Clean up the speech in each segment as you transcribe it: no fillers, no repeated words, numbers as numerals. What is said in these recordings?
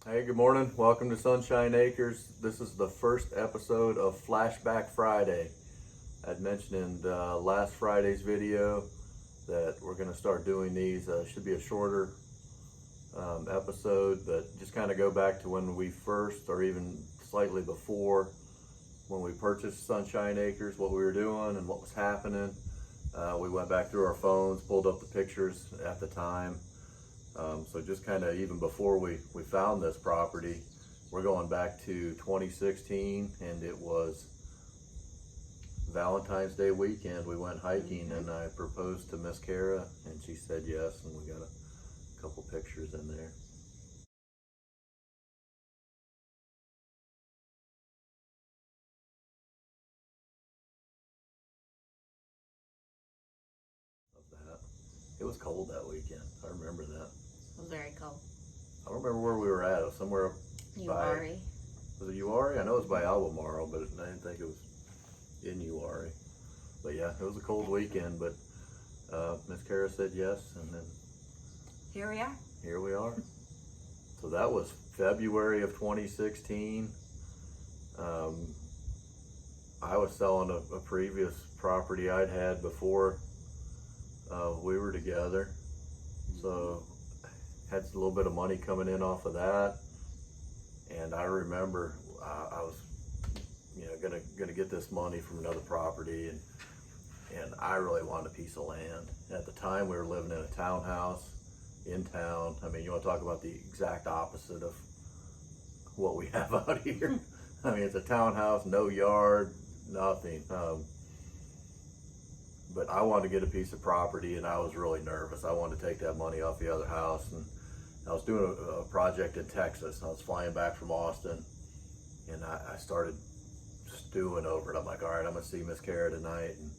Hey, good morning. Welcome to Sunshine Acres. This is the first episode of Flashback Friday. I'd mentioned in last Friday's video that we're going to start doing these. Should be a shorter episode, but just kind of go back to when we first, or even slightly before, when we purchased Sunshine Acres, what we were doing and what was happening. We went back through our phones, pulled up the pictures at the time. So just kind of even before we found this property, we're going back to 2016, and it was Valentine's Day weekend. We went hiking and I proposed to Miss Kara and she said yes, and we got a couple pictures in there. Of that. It was cold that weekend. I remember that. It was very cold. I don't remember where we were at. It was somewhere Uwharrie. Was it Uwharrie? I know it was by Albemarle, but I didn't think it was in Uwharrie. But yeah, it was a cold weekend, but Miss Kara said yes, and then Here we are. here we are. So that was February of 2016. I was selling a previous property I'd had before we were together. So had a little bit of money coming in off of that. And I remember I was, gonna get this money from another property, and I really wanted a piece of land. At the time, we were living in a townhouse in town. I mean, you want to talk about the exact opposite of what we have out here. I mean, it's a townhouse, no yard, nothing. But I wanted to get a piece of property, and I was really nervous. I wanted to take that money off the other house, and I was doing a project in Texas. I was flying back from Austin, and I started stewing over it. I'm like, all right, I'm gonna see Miss Kara tonight, and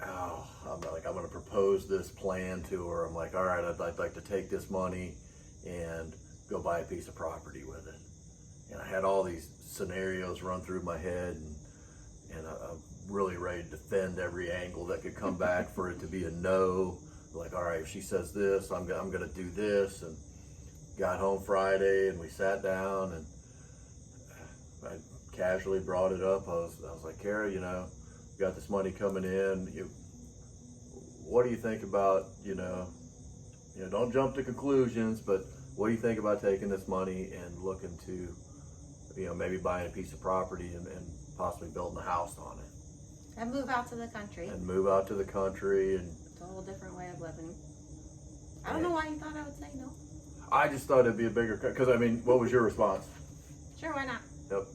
I'm gonna propose this plan to her. I'm like, all right, I'd like to take this money and go buy a piece of property with it. And I had all these scenarios run through my head, and I'm really ready to defend every angle that could come back for it to be a no. Like, all right, if she says this, I'm gonna do this. And got home Friday, and we sat down, and I casually brought it up. I was like, Kara, you got this money coming in. What do you think about, don't jump to conclusions, but what do you think about taking this money and looking to, maybe buying a piece of property and possibly building a house on it? And move out to the country. And move out to the country, and It's a whole different way of living. I don't know why you thought I would say no. I just thought it'd be a bigger, because I mean, what was your response? Sure, why not? Yep.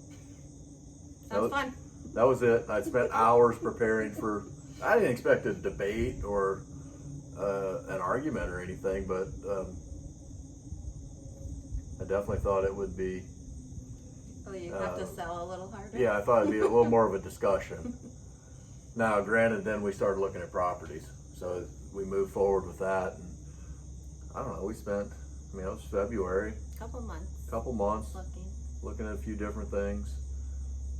Sounds fun. That was it. I spent hours preparing for, I didn't expect a debate or an argument or anything, but I definitely thought it would be. Oh, you have to sell a little harder? Yeah, I thought it'd be a little more of a discussion. Now, granted, then we started looking at properties. So we moved forward with that. And I don't know, we spent, it was February. Couple months looking at a few different things.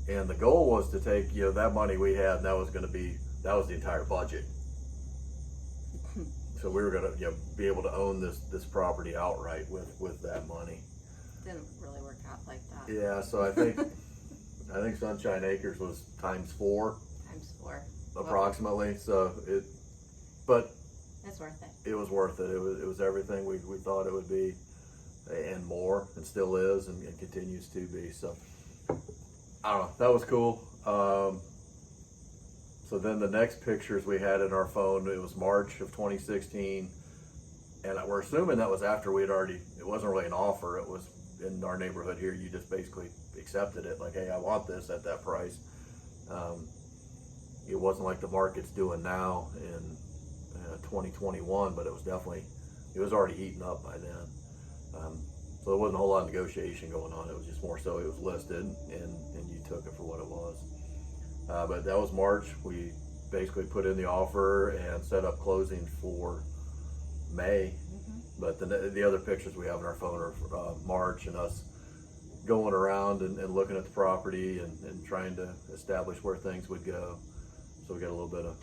And the goal was to take, that money we had, and that was the entire budget. So we were gonna, be able to own this property outright with that money. Didn't really work out like that. Yeah, so I think Sunshine Acres was times 4. Times 4. Approximately. So but it's worth it. It was worth it. It was everything we thought it would be, and more, and still is, and continues to be. So I don't know, that was cool. So then the next pictures we had in our phone, it was March of 2016, and we're assuming that was after we had already, it wasn't really an offer, it was in our neighborhood here, you just basically accepted it, like, hey, I want this at that price. It wasn't like the market's doing now in 2021, but it was already heating up by then. So there wasn't a whole lot of negotiation going on. It was just more so it was listed, and you took it for what it was. But that was March. We basically put in the offer and set up closing for May. But the other pictures we have in our phone are March, and us going around and looking at the property and trying to establish where things would go. So we got a little bit of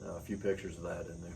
a few pictures of that in there.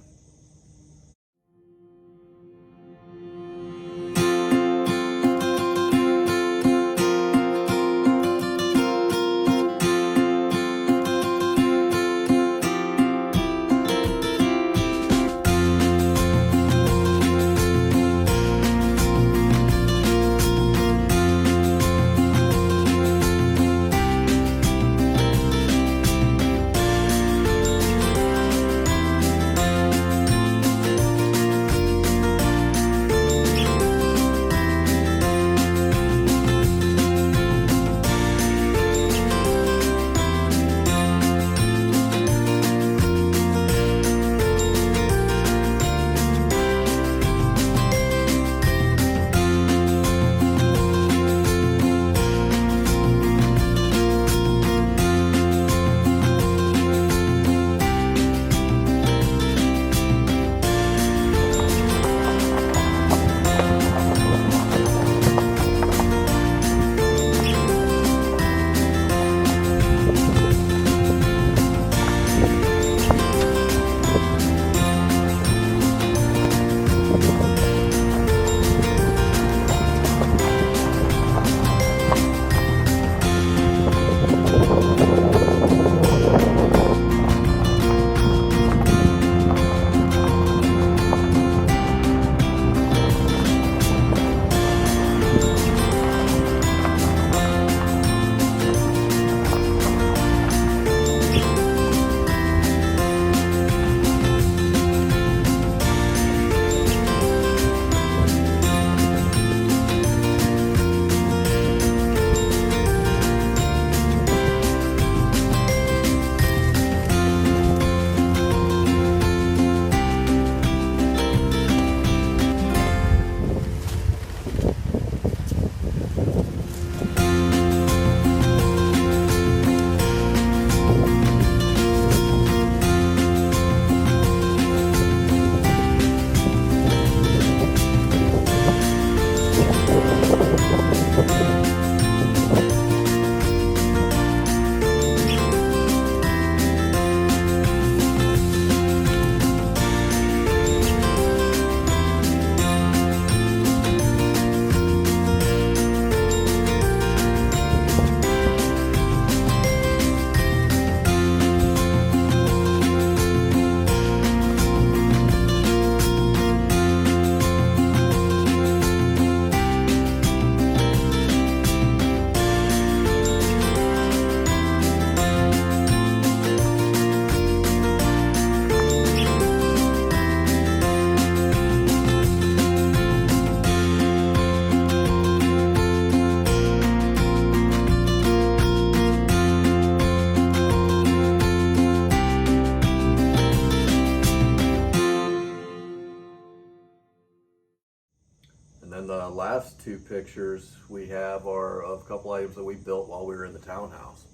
then the last two pictures we have are of a couple items that we built while we were in the townhouse.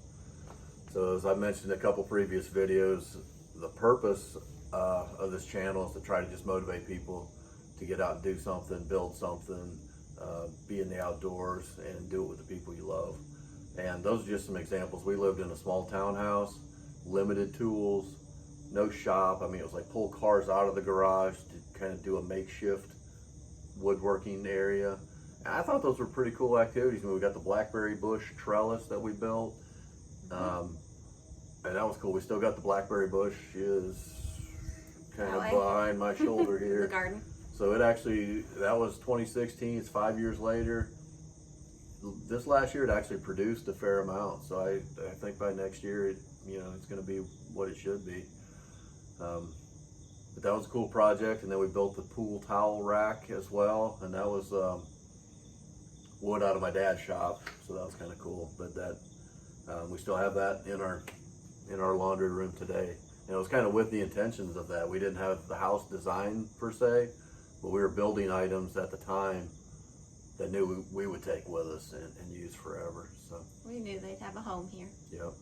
So as I mentioned in a couple previous videos, the purpose of this channel is to try to just motivate people to get out and do something, build something, be in the outdoors, and do it with the people you love. And those are just some examples. We lived in a small townhouse, limited tools, no shop. I mean, it was like pull cars out of the garage to kind of do a makeshift woodworking area. And I thought those were pretty cool activities. I mean, we got the blackberry bush trellis that we built. And that was cool. We still got the blackberry bush. She is kind of behind my shoulder here. The garden. So it actually, that was 2016. It's 5 years later. This last year it actually produced a fair amount. So I think by next year, it's going to be what it should be. But that was a cool project. And then we built the pool towel rack as well. And that was wood out of my dad's shop. So that was kind of cool. But that we still have that in our laundry room today. And it was kind of with the intentions of that. We didn't have the house designed per se, but we were building items at the time that knew we would take with us and use forever. So We knew they'd have a home here. yep.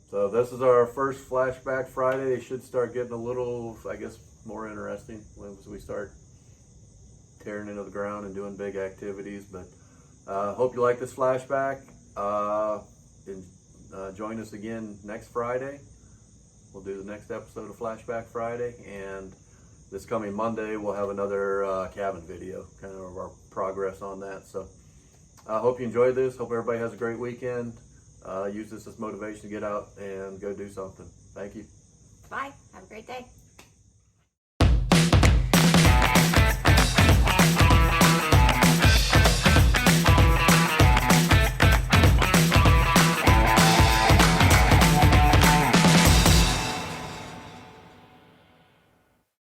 So this is our first Flashback Friday. They should start getting a little, I guess, more interesting once we start tearing into the ground and doing big activities. But hope you like this flashback. Join us again next Friday. We'll do the next episode of Flashback Friday. And this coming Monday, we'll have another cabin video, kind of our progress on that. So I hope you enjoyed this. Hope everybody has a great weekend. Use this as motivation to get out and go do something. Thank you. Bye. Have a great day.